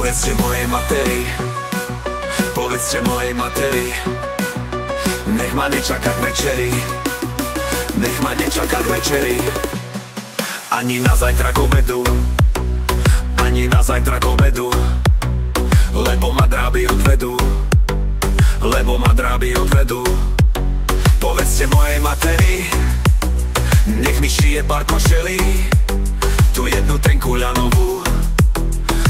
Povedzte mojej materi, povedzte mojej materi, nech ma nečaká k večeri, nech ma nečaká k večeri. Ani na zajtra k obedu, ani na zajtra k obedu, lebo ma dráby odvedú, lebo ma dráby odvedú. Povedzte mojej materi, nech mi šije pár košelí, tu jednu tenku ľanovú,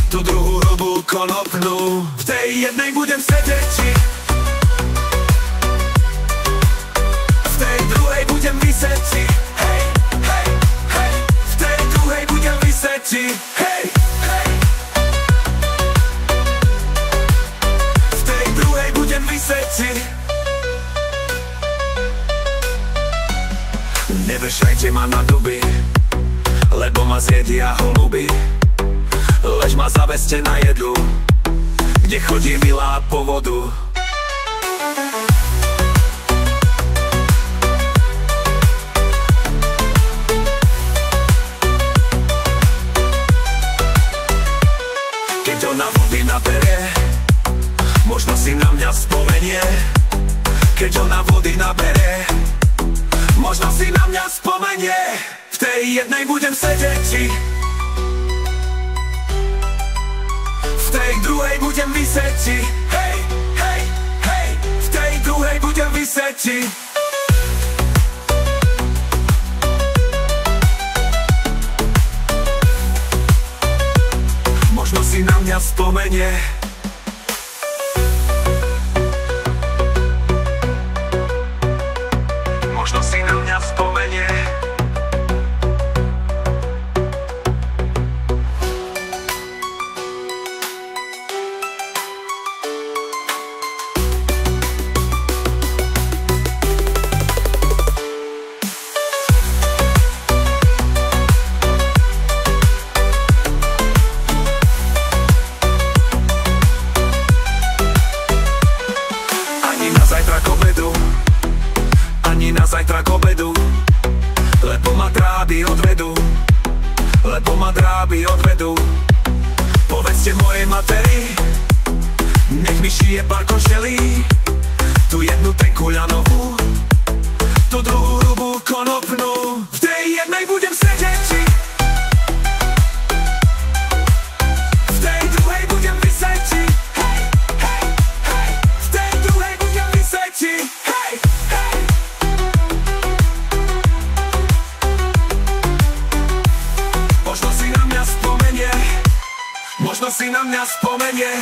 tu druhú hrubú konopnú. V tej jednej budem sedieť, v tej druhej budem vyseť, hej, hej, hej. V tej druhej budem vyseť, hej, hej. V tej druhej budem vyseť. Nevešajte ma na duby, lebo ma zjedia holuby. Lež ma zaveste na jedlu, kde chodí milá po vodu. Keď ona vody nabere, možno si na mňa spomenie. Keď ona vody nabere, možno si na mňa spomenie. V tej jednej budem sedieť, v tej druhej budem vyseť, hej, hej, hej. V tej druhej budem vyseť. Možno si na mňa spomenie. Možno si na mňa spomenie. Ani na zajtra k obedu, lebo ma dráby odvedú, lebo ma dráby odvedú. Povedzte mojej materi, nech mi šije pár košelí, tu jednu tenku ľanovú, tu druhú hrubú konopnú. V tej jednej budem sedieť, v tej druhej budem vyseť, hej, hej, hej. V tej druhej budem vyseť, hej, hej. Možno si na mňa spomenie.